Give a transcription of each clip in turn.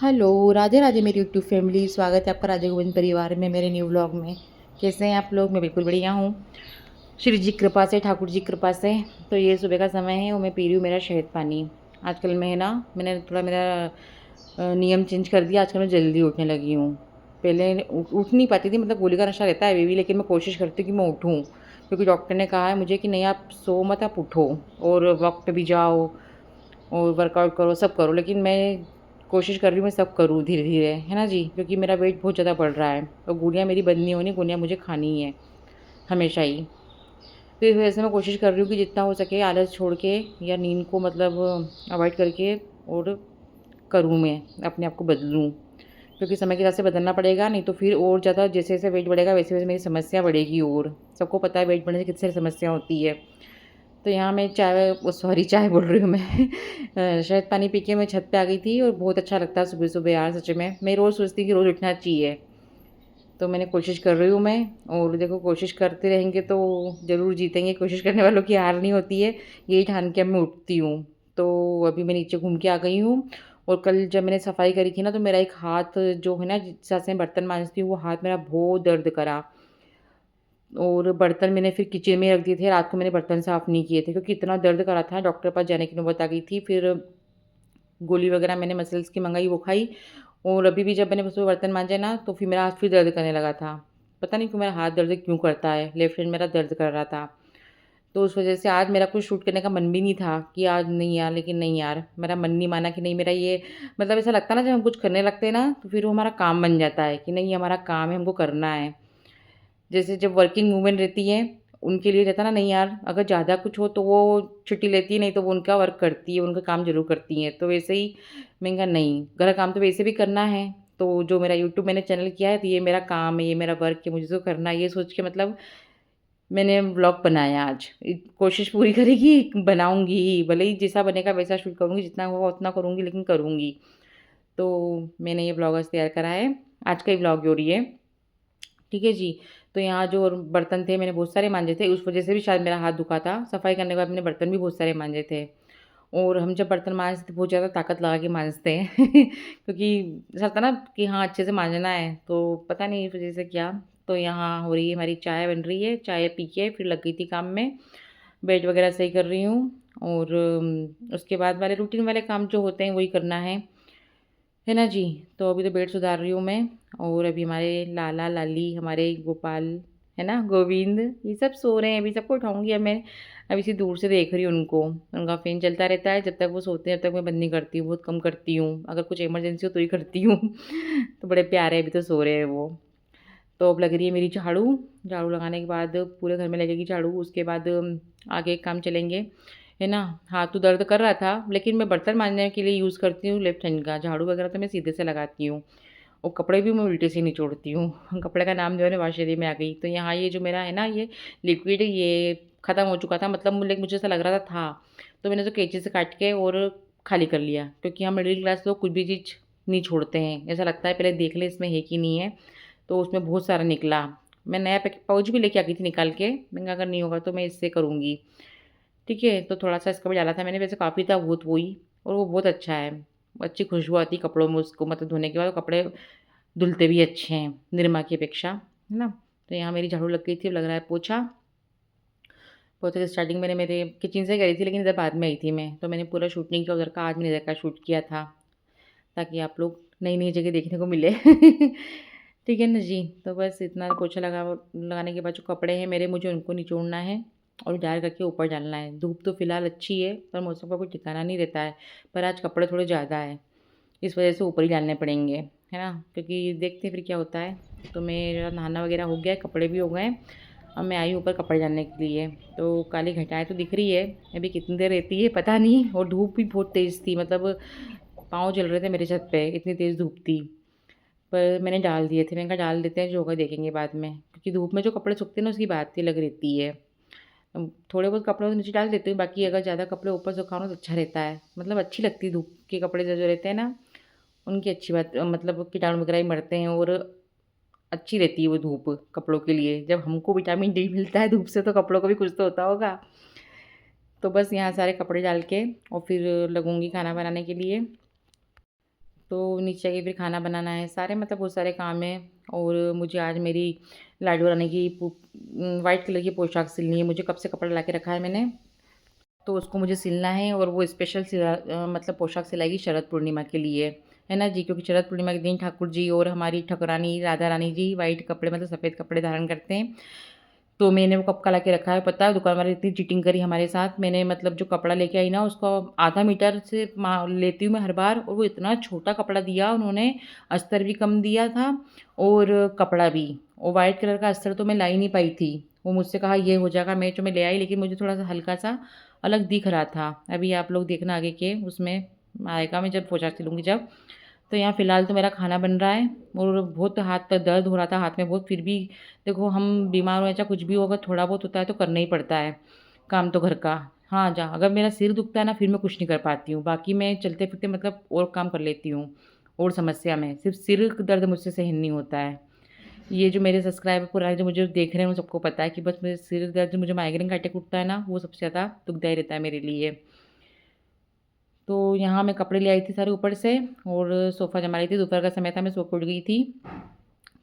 Hello, Radhe Radhe मेरी YouTube family. स्वागत है आपका राधे गोविंद परिवार में, मेरे न्यू व्लॉग में। कैसे हैं आप लोग? मैं बिल्कुल बढ़िया हूँ, श्री जी की कृपा से, ठाकुर जी की कृपा से। तो ये सुबह का समय है और मैं पी रही हूँ मेरा शहद पानी। आजकल मैं ना मैंने थोड़ा मेरा नियम चेंज कर दिया। आजकल मैं जल्दी उठने लगी हूँ। पहले उठ नहीं पाती थी, मतलब गोली का नशा रहता है अभी भी, लेकिन मैं कोशिश करती हूँ कि मैं उठूँ, क्योंकि डॉक्टर ने कहा है मुझे कि नहीं आप सो मत, आप उठो और वॉक पे भी जाओ और वर्कआउट करो, सब करो। लेकिन मैं कोशिश कर रही हूँ मैं सब करूँ धीरे-धीरे, है ना जी? क्योंकि मेरा वेट बहुत ज़्यादा बढ़ रहा है और गोलियाँ मेरी बंद नहीं होनी, गोलियाँ मुझे खानी ही है, हमेशा ही। तो इस वजह से मैं कोशिश कर रही हूँ कि जितना हो सके आलस छोड़ के या नींद को मतलब अवॉइड करके और करूँ मैं, अपने आप को बदलूँ। क्योंकि समय के हिसाब से बदलना पड़ेगा, नहीं तो फिर और ज़्यादा जैसे-जैसे वेट बढ़ेगा वैसे-वैसे मेरी समस्या बढ़ेगी और। सबको पता है वेट बढ़ने से कितनी सारी समस्या होती है। तो यहाँ मैं चाय ओ सॉरी चाय बोल रही हूँ मैं शहद पानी पी के मैं छत पे आ गई थी और बहुत अच्छा लगता है सुबह-सुबह यार सच में। मैं रोज़ सोचती हूँ कि रोज़ उठना चाहिए। तो मैंने कोशिश कर रही हूँ मैं, और देखो कोशिश करते रहेंगे तो ज़रूर जीतेंगे। कोशिश करने वालों की हार नहीं होती है, यही ठान के अब मैं उठती हूँ। तो अभी मैं नीचे घूम के आ गई हूँ और कल जब मैंने सफाई करी थी ना, तो मेरा एक हाथ जो है ना जिससे से मैं बर्तन माँजती हूँ, वो हाथ मेरा बहुत दर्द करा। और बर्तन मैंने फिर किचन में रख दिए थे, रात को मैंने बर्तन साफ़ नहीं किए थे क्योंकि इतना दर्द कर रहा था, डॉक्टर के पास जाने की नौबत आ गई थी। फिर गोली वगैरह मैंने मसल्स की मँगाई, वो खाई। और अभी भी जब मैंने सुबह बर्तन माँजे ना, तो फिर मेरा हाथ फिर दर्द करने लगा था। पता नहीं क्यों मेरा हाथ दर्द क्यों करता है, लेफ्ट हैंड मेरा दर्द कर रहा था। तो उस वज़ह से आज मेरा कुछ शूट करने का मन भी नहीं था कि आज नहीं यार, लेकिन नहीं यार, मेरा मन नहीं माना कि नहीं मेरा ये मतलब ऐसा लगता है ना जब हम कुछ करने लगते हैं ना, तो फिर वो हमारा काम बन जाता है कि नहीं ये हमारा काम है, हमको करना है। जैसे जब वर्किंग वूमेन रहती हैं, उनके लिए रहता है ना नहीं यार, अगर ज़्यादा कुछ हो तो वो छुट्टी लेती है, नहीं तो वो उनका वर्क करती है, उनका काम ज़रूर करती हैं। तो वैसे ही मैंने कहा नहीं, घर का काम तो वैसे भी करना है, तो जो मेरा यूट्यूब मैंने चैनल किया है, तो ये मेरा काम है, ये मेरा वर्क है, मुझे तो करना है, ये सोच के मतलब मैंने व्लॉग बनाया आज। कोशिश पूरी करेगी, बनाऊँगी ही, भले ही जैसा बनेगा वैसा शूट करूँगी, जितना होगा उतना करूँगी, लेकिन करूँगी। तो मैंने ये व्लॉग आज तैयार करा है, आज का ही व्लॉग है और ये। ठीक है जी। तो यहाँ जो बर्तन थे मैंने बहुत सारे मांजे थे, उस वज़ह से भी शायद मेरा हाथ दुखा था। सफाई करने के बाद मैंने बर्तन भी बहुत सारे मांजे थे। और हम जब बर्तन मांजते तो बहुत ज़्यादा ताकत लगा के मांजते हैं क्योंकि ऐसा होता है ना कि हाँ, अच्छे से मांजना है, तो पता नहीं इस वज़ह से क्या। तो यहाँ हो रही है हमारी चाय बन रही है, चाय पी के फिर लग गई थी काम में। बेड वग़ैरह सही कर रही हूँ और उसके बाद वाले रूटीन वाले काम जो होते हैं वही करना है ना जी? तो अभी तो बेड सुधार रही हूँ मैं। और अभी हमारे लाला-लाली, हमारे गोपाल, है ना? गोविंद, ये सब सो रहे हैं, अभी सबको उठाऊँगी अब मैं। अभी से दूर से देख रही हूँ उनको। उनका फ़ैन चलता रहता है, जब तक वो सोते हैं तब तक मैं बंद नहीं करती हूँ, बहुत कम करती हूँ। अगर कुछ इमरजेंसी हो तो ही करती हूँ। तो बड़े प्यारे हैं, अभी तो सो रहे हैं वो। तो अब लग रही है मेरी झाड़ू। झाड़ू लगाने के बाद पूरे घर में लगेगी झाड़ू, उसके बाद आगे काम चलेंगे, है ना? हाथ तो दर्द कर रहा था, लेकिन मैं बर्तन माँजने के लिए यूज़ करती हूँ लेफ्ट हैंड का, झाड़ू वगैरह तो मैं सीधे से लगाती हूँ और कपड़े भी मैं उल्टे से निचोड़ती हूँ। कपड़े का नाम जो है ना वाशेरी में आ गई। तो यहाँ ये जो मेरा है ना ये लिक्विड ये ख़त्म हो चुका था, मतलब मुझे ऐसा लग रहा था। तो मैंने उसे कैंची से काट के और खाली कर लिया, क्योंकि हम मिडिल क्लास लोग कुछ भी चीज़ नहीं छोड़ते हैं। ऐसा लगता है पहले देख लें इसमें है कि नहीं है, तो उसमें बहुत सारा निकला। मैं नया पैकेट पाउच भी लेके आ गई थी निकाल के, मैंने कहा अगर नहीं होगा तो मैं इससे करूँगी। ठीक है, तो थोड़ा-सा इसका भी डाला था मैंने, वैसे काफ़ी था बहुत वही, और वो बहुत अच्छा है। अच्छी खुशबू आती है कपड़ों में उसको मतलब धोने के बाद कपड़े धुलते भी अच्छे हैं, निरमा की अपेक्षा, है ना? तो यहाँ मेरी झाड़ू लग गई थी, अब लग रहा है पोछा। पोछे की स्टार्टिंग मैंने मेरे किचन से करी थी, लेकिन इधर बाद में आई थी मैं, तो मैंने पूरा शूट नहीं किया उधर का, आज मैंने इधर का शूट किया था, ताकि आप लोग नई-नई जगह देखने को मिले। ठीक है ना जी? तो बस इतना पोछा लगाने के बाद जो कपड़े हैं मेरे, मुझे उनको निचोड़ना है और ड्राई करके ऊपर डालना है। धूप तो फ़िलहाल अच्छी है, पर मौसम का कोई ठिकाना नहीं रहता है। पर आज कपड़े थोड़े ज़्यादा हैं, इस वज़ह से ऊपर ही डालने पड़ेंगे, है ना? क्योंकि देखते हैं फिर क्या होता है। तो मेरा नहाना वगैरह हो गया है, कपड़े भी हो गए हैं। अब मैं आई हूँ ऊपर कपड़े डालने के लिए, तो काली घटाएँ तो दिख रही है, अभी कितनी देर रहती है पता नहीं। और धूप भी बहुत तेज़ थी, मतलब पाँव जल रहे थे मेरे छत पे, इतनी तेज़ धूप थी। पर मैंने डाल दिए थे, मैंने कहा डाल देते हैं, जो होगा देखेंगे बाद में। क्योंकि धूप में जो कपड़े सूखते हैं ना उसकी बात ही अलग रहती है। थोड़े बहुत कपड़े तो नीचे डाल देती हूँ, बाकी अगर ज़्यादा कपड़े ऊपर सुखाओ ना तो अच्छा रहता है। मतलब अच्छी लगती है धूप के कपड़े जो जो रहते हैं ना, उनकी अच्छी बात मतलब कीटाणु वगैरह ही मरते हैं और अच्छी रहती है वो धूप कपड़ों के लिए। जब हमको विटामिन डी मिलता है धूप से, तो कपड़ों को भी कुछ तो होता होगा। तो बस यहाँ सारे कपड़े डाल के और फिर लगूँगी खाना बनाने के लिए। तो नीचे आके फिर खाना बनाना है, सारे मतलब बहुत सारे काम हैं। और मुझे आज मेरी लाडू रानी की वाइट कलर की पोशाक सिलनी है। मुझे कब से कपड़ा ला के रखा है मैंने, तो उसको मुझे सिलना है। और वो स्पेशल मतलब पोशाक सिलाएगी शरद पूर्णिमा के लिए, है ना जी। क्योंकि शरद पूर्णिमा के दिन ठाकुर जी और हमारी ठाकुरानी राधा रानी जी वाइट कपड़े मतलब सफ़ेद कपड़े धारण करते हैं। तो मैंने वो कब का ला के रखा है पता है, दुकान वाले इतनी चीटिंग करी हमारे साथ। मैंने मतलब जो कपड़ा लेके आई ना, उसको आधा मीटर से लेती हूँ मैं हर बार, और वो इतना छोटा कपड़ा दिया उन्होंने। अस्तर भी कम दिया था और कपड़ा भी, और वाइट कलर का अस्तर तो मैं ला ही नहीं पाई थी। वो मुझसे कहा ये हो जाएगा, मैं जो मैं ले आई, लेकिन मुझे थोड़ा सा हल्का सा अलग दिख रहा था। अभी आप लोग देखना आगे के उसमें आएगा, मैं जब पोशाक सिलूँगी जब। तो यहाँ फ़िलहाल तो मेरा खाना बन रहा है, और बहुत हाथ पर दर्द हो रहा था, हाथ में बहुत। फिर भी देखो, हम बीमार हो चाहे कुछ भी होगा, थोड़ा बहुत होता है तो करना ही पड़ता है काम तो घर का। हाँ, जहाँ अगर मेरा सिर दुखता है ना, फिर मैं कुछ नहीं कर पाती हूँ। बाकी मैं चलते-फिरते मतलब और काम कर लेती हूँ और समस्या में। सिर्फ़ सिर दर्द मुझसे सहन नहीं होता है। ये जो मेरे सब्सक्राइबर पुराने जो मुझे देख रहे हैं, उन सबको पता है कि बस मेरे सिर दर्द, मुझे माइग्रेन का अटैक उठता है ना, वो सबसे ज़्यादा दुखदाई रहता है मेरे लिए। तो यहाँ मैं कपड़े ले आई थी सारे ऊपर से, और सोफ़ा जमा रही थी। दोपहर का समय था, मैं सो के उठ गई थी।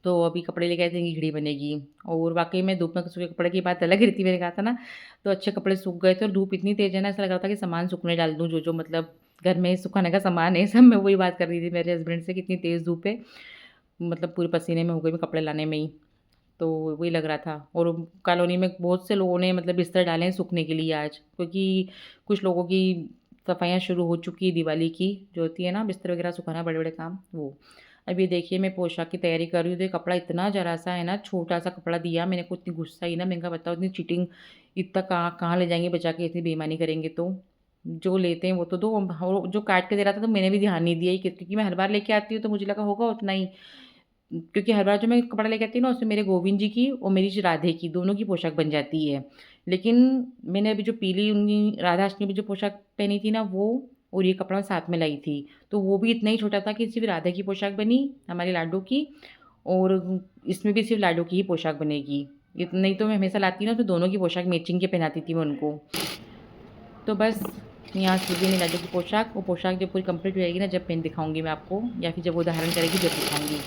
तो अभी कपड़े लेके आई थी, खिचड़ी बनेगी। और वाक़ई में धूप में सूखे कपड़े की बात अलग ही रहती है, मैंने कहा था ना। तो अच्छे कपड़े सूख गए थे, और धूप इतनी तेज़ है ना, ऐसा लग रहा था कि सामान सूखने डाल दूँ, जो-जो मतलब घर में सुखाने का सामान है सब। मैं वही बात कर रही थी मेरे हस्बैंड से, कितनी तेज़ धूप है। मतलब पूरे पसीने में हो गई मैं कपड़े लाने में ही। तो वही लग रहा था। और कॉलोनी में बहुत से लोगों ने मतलब बिस्तर डाले हैं सूखने के लिए आज, क्योंकि कुछ लोगों की सफाइयाँ शुरू हो चुकी है दिवाली की, जो होती है ना बिस्तर वगैरह सुखाना, बड़े-बड़े काम वो। अब ये देखिए, मैं पोशाक की तैयारी कर रही हूँ, तो ये कपड़ा इतना ज़रा-सा है ना, छोटा-सा कपड़ा दिया मैंने को, इतनी गुस्सा आई ना, मैंने कहा बताओ इतनी चीटिंग, इतना कहाँ कहाँ ले जाएँगे बचा के, इतनी बेईमानी करेंगे तो। जो लेते हैं वो तो दो, और जो काट के दे रहा था तो मैंने भी ध्यान नहीं दिया ही, क्योंकि मैं हर बार लेके आती हूँ तो मुझे लगा होगा उतना ही। क्योंकि हर बार जो मैं कपड़ा लेके आती हूँ ना, उसमें मेरे गोविंद जी की और मेरी राधे की, दोनों की पोशाक बन जाती है। लेकिन मैंने अभी जो पीली उन्नी राधा अष्टमी में जो पोशाक पहनी थी ना, वो और ये कपड़ा मैं साथ में लाई थी। तो वो भी इतना ही छोटा था कि सिर्फ़ राधा की पोशाक बनी, हमारे लाडो की, और इसमें भी सिर्फ़ लाडो की ही पोशाक बनेगी। नहीं तो मैं हमेशा लाती ना, तो दोनों की पोशाक मैचिंग के पहनाती थी मैं उनको। तो बस यहाँ सिल गई मेरी लाडो की पोशाक। वो पोशाक जब पूरी कंप्लीट हो जाएगी ना, जब पहन दिखाऊँगी मैं आपको, या फिर जब वो धारण करेगी जब दिखाऊँगी।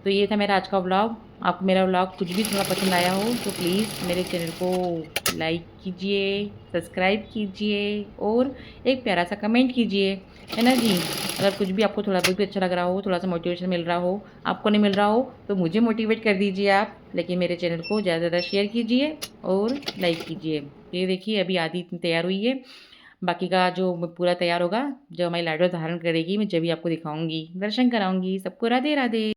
तो ये था मेरा आज का व्लॉग। आपको मेरा व्लॉग कुछ भी थोड़ा पसंद आया हो तो प्लीज़ मेरे चैनल को लाइक कीजिए, सब्सक्राइब कीजिए, और एक प्यारा सा कमेंट कीजिए, है ना जी। अगर कुछ भी आपको थोड़ा बहुत भी अच्छा लग रहा हो, थोड़ा-सा मोटिवेशन मिल रहा हो, आपको नहीं मिल रहा हो, तो मुझे मोटिवेट कर दीजिए आप। लेकिन मेरे चैनल को ज़्यादा से ज़्यादा शेयर कीजिए और लाइक कीजिए। ये देखिए, अभी आधी इतनी तैयार हुई है, बाकी का जो पूरा तैयार होगा, जब हमारी लाडो धारण करेगी, मैं जभी आपको दिखाऊँगी, दर्शन कराऊँगी। सबको राधे राधे।